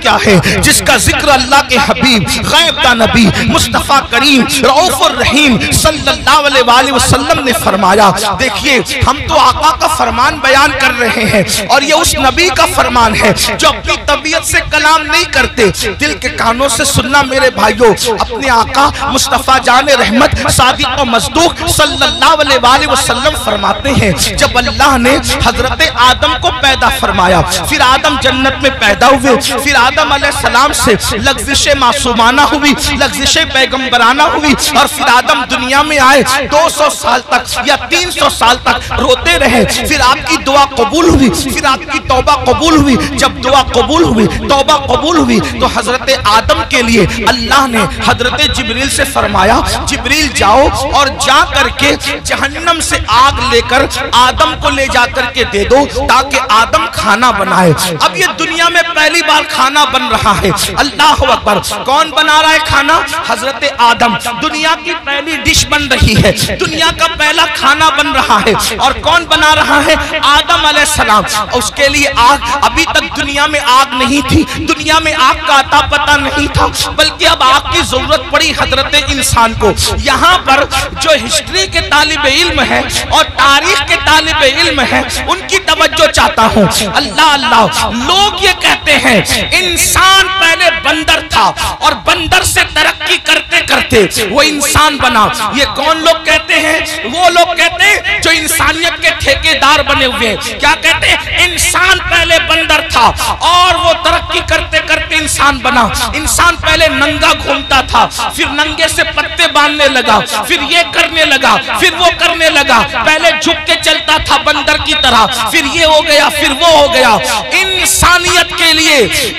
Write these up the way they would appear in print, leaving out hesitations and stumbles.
क्या है जिसका जिक्र अल्लाह के हबीब गैब का नबी मुस्तफा करीम रऊफुर रहीम सल्लल्लाहु अलैहि वसल्लम ने फरमाया। देखिए हम तो आका का फरमान बयान कर रहे हैं और ये उस नबी का फरमान है जो अपनी तबीयत से कलाम नहीं करते, दिल के कानों से सुनना मेरे भाइयों। अपने आका मुस्तफा जाने रहमत सादिक और मसदूक सल्लल्लाहु अलैहि वसल्लम फरमाते हैं जब अल्लाह ने हजरत आदम को पैदा फरमाया, फिर आदम जन्नत में पैदा हुए, फिर आदम अलैहिस्सलाम से लग़्ज़िश मासूमाना हुई, लग़्ज़िश पैगंबराना हुई और फिर आदम दुनिया में आए। 200 साल तक या 300 साल तक रोते रहे, फिर आपकी दुआ कबूल हुई, फिर आपकी तौबा कबूल हुई। जब दुआ कबूल हुई, तौबा कबूल हुई तो हजरत आदम के लिए अल्लाह ने हजरत जिब्रील से फरमाया, जिब्रील जाओ और जा करके जहन्नम से आग लेकर आदम को ले जाकर के दे दो ताकि आदम खाना बनाए। अब ये दुनिया में पहली बार खाना बन रहा है। अल्लाह अकबर। कौन बना रहा है खाना? हजरत आदम। दुनिया की पहली डिश बन रही है, दुनिया का पहला खाना बन रहा है। और कौन बना रहा है? आदम अलैहिस्सलाम। उसके लिए आग, अभी तक दुनिया में आग नहीं थी, दुनिया में आग का अता पता नहीं था, बल्कि अब आग की जरूरत पड़ी हजरत इंसान को। यहाँ पर जो हिस्ट्री के तालिब इल्म है और तारीख के तालिब इल्म है उनकी तवज्जो चाहता हूँ। अल्लाह अल्लाह। लोग ये कहते हैं इंसान पहले बंदर था और बंदर से तरक्की करते करते वो इंसान बना। ये कौन लोग कहते हैं? वो लोग कहते हैं जो इंसानियत के ठेकेदार बने हुए हैं। क्या कहते हैं? इंसान पहले बंदर था और वो तरक्की करते करते इंसान बना। इंसान पहले नंगा घूमता था, फिर नंगे से पत्ते बांधने लगा, फिर ये करने लगा, फिर वो करने लगा। पहले झुक के चलता था बंदर की तरह, फिर ये हो गया, फिर वो हो गया। इंसानियत के लिए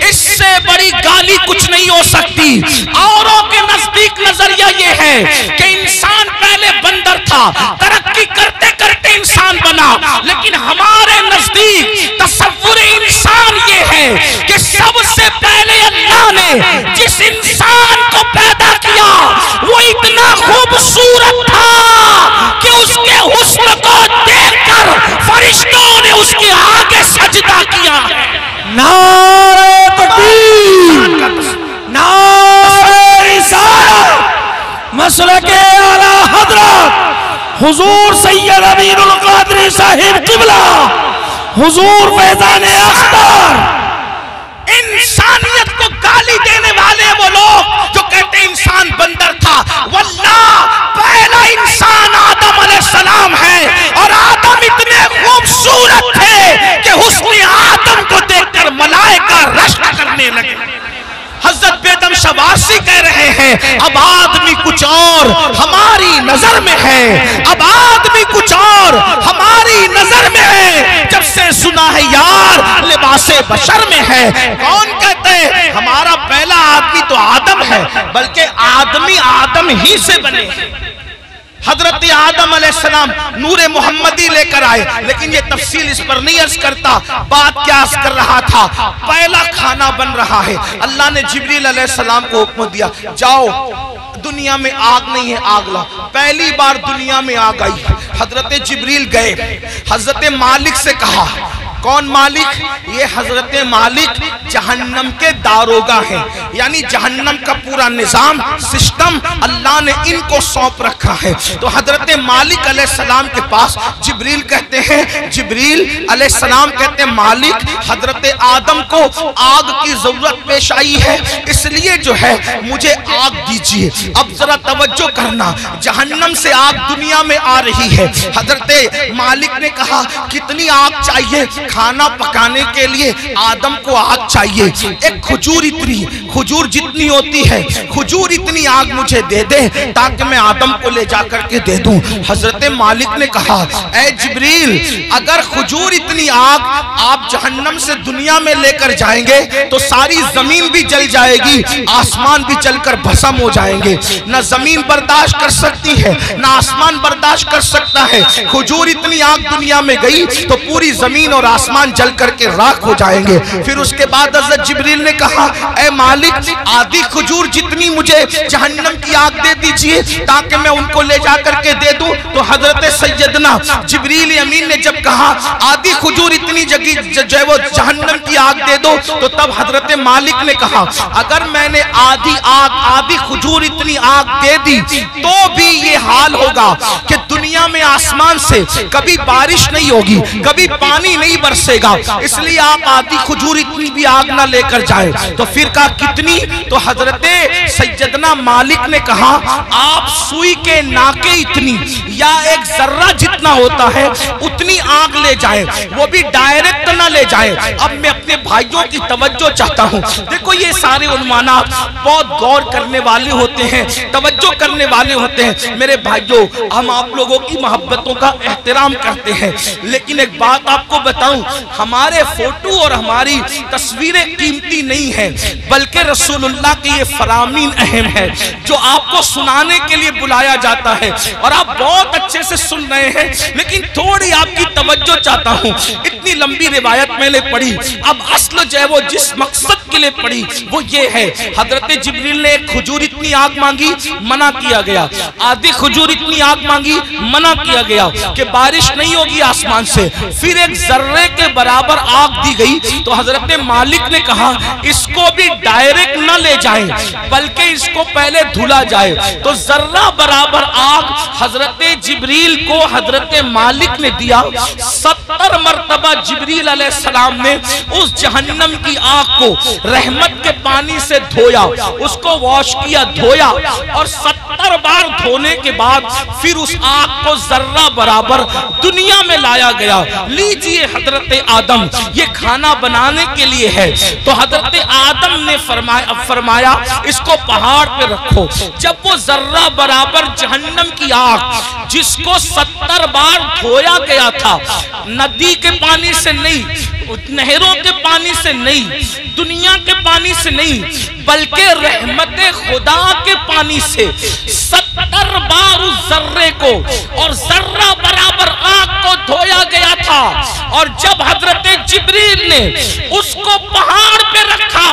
इससे बड़ी गाली कुछ नहीं हो सकती। औरों के नजदीक नजरिया ये है कि इंसान पहले बंदर था, तरक्की करते करते इंसान बना, लेकिन हमारे नजदीक तसव्वुर इंसान ये है कि सबसे पहले अल्लाह ने जिस इंसान को पैदा किया वो इतना खूबसूरत था कि उसके हुस्न को देखकर फरिश्तों ने उसके आगे सजदा किया। नारे तकबीर, नारे रिसालत, मसलके आला हजरत हुजूर सैयद अमीनुल कादरी साहिब किबला, हुजूर फैजान अख्तर। इंसानियत को गाली देने वाले वो लोग जो कहते इंसान बंदर था, वल्लाह पहला इंसान आदम अलैहिस्सलाम है और आदम इतने खूबसूरत थे कि हुस्न आदम को देखकर मलाइका रश्क करने लगे। हजरत बेदम शबासी कह रहे हैं अब आदमी कुछ और हमारी नजर में है, अब आदमी कुछ और हमारी नजर में है। जब से सुना है यार लिबासे बशर में है। कौन कहते हैं हमारा पहला आदमी तो आदम है, बल्कि आदमी आदम ही से बने। हजरत आदम अलैहिस्सलाम नूरे मोहम्मदी लेकर आए, लेकिन ये तफसील इस पर नहीं अर्ज करता। बात क्या अर्ज कर रहा था? पहला खाना बन रहा है। अल्लाह ने जिब्रील अलैहिस्सलाम को हुक्म दिया, जाओ दुनिया में आग नहीं है, आग लाओ। पहली बार दुनिया में आग आई। हजरत जिब्रील गए, हजरत मालिक से कहा। कौन मालिक? ये हजरत मालिक जहन्नम के दारोगा हैं, यानी जहन्नम का पूरा निजाम सिस्टम अल्लाह ने इनको सौंप रखा है। तो हजरत मालिक अलैहिस्सलाम के पास जिब्रील कहते हैं, जिब्रील अलैहिस्सलाम कहते हैं मालिक हजरत आदम को आग की जरूरत पेश आई है, इसलिए जो है मुझे आग दीजिए। अब जरा तवज्जो करना, जहन्नम से आग दुनिया में आ रही है। हजरत मालिक ने कहा कितनी आग चाहिए? खाना पकाने के लिए आदम को आग चाहिए, एक खजूर इतनी, खजूर जितनी होती है खजूर इतनी आग मुझे दे दे ताकि मैं आदम को ले जाकर के दे दूं। हजरत मालिक ने कहा ऐ जिब्रील, अगर खजूर इतनी आग आप जहन्नम से दुनिया में लेकर जाएंगे तो सारी जमीन भी जल जाएगी, आसमान भी जलकर भस्म हो जाएंगे। न जमीन बर्दाश्त कर सकती है, न आसमान बर्दाश्त कर सकता है। खजूर इतनी आग दुनिया में गई तो पूरी जमीन और आसमान जल करके राख हो जाएंगे। फिर उसके बाद हज़रत जिब्रील ने कहा, ऐ मालिक, आधी खजूर जितनी मुझे जहन्नम की आग दे दीजिए ताकि मैं उनको ले जा करके दे दूं। तो हजरत सैयदना जिब्रील अमीन ने जब कहा आधी खजूर इतनी जगह जो है वो जहन्नम की आग दे दो, तो तब हजरत मालिक ने कहा, अगर मैंने आधी खजूर इतनी आग दे दी तो भी ये हाल होगा कि दुनिया में आसमान से कभी बारिश नहीं होगी, कभी पानी नहीं बरसेगा, इसलिए आप आधी खजूर इतनी भी आग ना लेकर जाए। तो फिर कहा कितनी? तो हजरत सैयदना मालिक ने कहा, आप सुई के नाके इतनी या एक जर्रा जितना होता है उतनी आग ले जाए, वो भी डायरेक्ट ना ले जाए। अब मैं अपने भाइयों की तवज्जो चाहता हूँ। देखो ये सारे उन्मानात बहुत गौर करने वाले होते हैं, तवज्जो करने वाले होते हैं। मेरे भाइयों, हम आप लोगों की मोहब्बतों का एहतराम करते हैं, लेकिन एक बात आपको बताऊं, हमारे फोटो और हमारी तस्वीरें कीमती नहीं है, बल्कि रसूलुल्लाह के ये फरामीन अहम है जो आपको सुनाने के लिए बुलाया जाता है। और आप बहुत अच्छे से सुन रहे हैं, लेकिन थोड़ी आपकी तवज्जो चाहता हूँ। इतनी लंबी रिवायत मैंने पढ़ी, अब असल जो है वो जिस मकसद के लिए पढ़ी वो ये है, हजरत जिब्रील ने एक खजूर इतनी आग मांगी, मना किया गया। आधी खजूर इतनी आग मांगी, मना किया गया कि बारिश नहीं होगी आसमान से। फिर एक जर्रे के बराबर आग दी गई, तो हजरत मालिक ने कहा इसको भी डायरेक्ट न ले जाएं, बल्कि इसको पहले धुला जाए। तो जर्रा बराबर आग हजरत जिब्रील को हजरत मालिक ने दिया। 70 मरतबा जिब्रील अलैहिस्सलाम ने उस जहन्नम की आग को रहमत के पानी से धोया, उसको वॉश किया, धोया, और 70 बार धोने के बाद फिर उस आग को जर्रा बराबर दुनिया में लाया गया। लीजिए हजरत आदम, ये खाना बनाने के लिए है। तो हजरत आदम ने फरमाया इसको पहाड़ पे रखो। जब वो जर्रा बराबर जहन्नम की आग जिसको 70 बार धोया गया था, नदी के पानी से नहीं, नहरों के पानी से नहीं, दुनिया के पानी से नहीं, बल्कि रहमत खुदा के पानी से 70 बार उस जर्रे को और जर्रा बराबर आग को धोया गया था। और जब हजरत जिब्रील ने उसको पहाड़ पे रखा,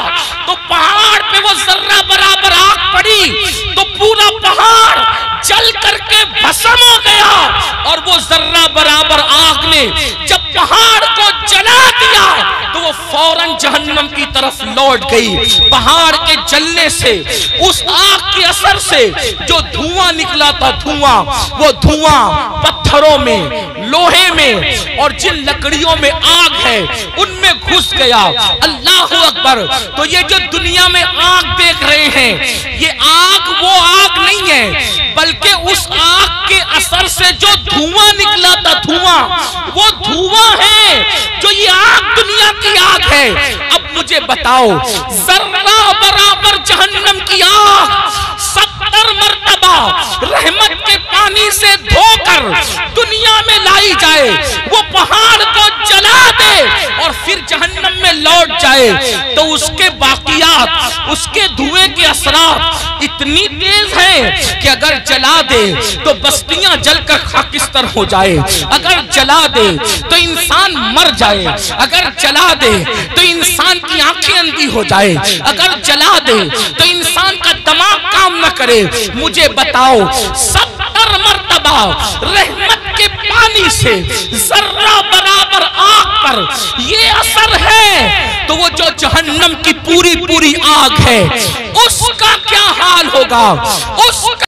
तो पहाड़ पे वो जर्रा बराबर आग पड़ी, तो पूरा पहाड़ जल करके भस्म हो गया। और वो जर्रा बराबर आग ने जब पहाड़ को जला दिया, तो वो फौरन जहन्नम की तरफ लौट गई। पहाड़ के जलने से, उस आग के असर से जो धुआं निकला था, वो धुआं पत्थरों में, लोहे में और जिन लकड़ियों में आग है उनमें घुस गया। अल्लाह अकबर। तो ये जो दुनिया में आग देख रहे हैं, ये आग वो आग नहीं है, बल्कि उस आग के असर से जो धुआं निकला था, वो धुआं है जो ये आग दुनिया की आग है। अब मुझे बताओ, जर्रा बराबर जहन्नम की आग 70 मरतबा रहमत के पानी से धोकर दुनिया में लाई जाए, वो पहाड़ को जला दे और फिर जहन्नम में लौट जाए, तो उसके बाकियात, उसके धुएं के असरात इतनी तेज हैं कि अगर जला दे तो बस्तियां जलकर खाकिस्तर हो जाए, अगर जला दे तो इंसान मर जाए, अगर जला दे तो इंसान की आंखें अंधी हो जाए, अगर जला दे तो इंसान का दिमाग काम न करे। मुझे बताओ, 70 मरतबा रहमत के पानी से जर्रा बराबर आग पर ये असर है, तो वो जो जहन्नम की पूरी पूरी आग है उसका क्या हाल होगा, उस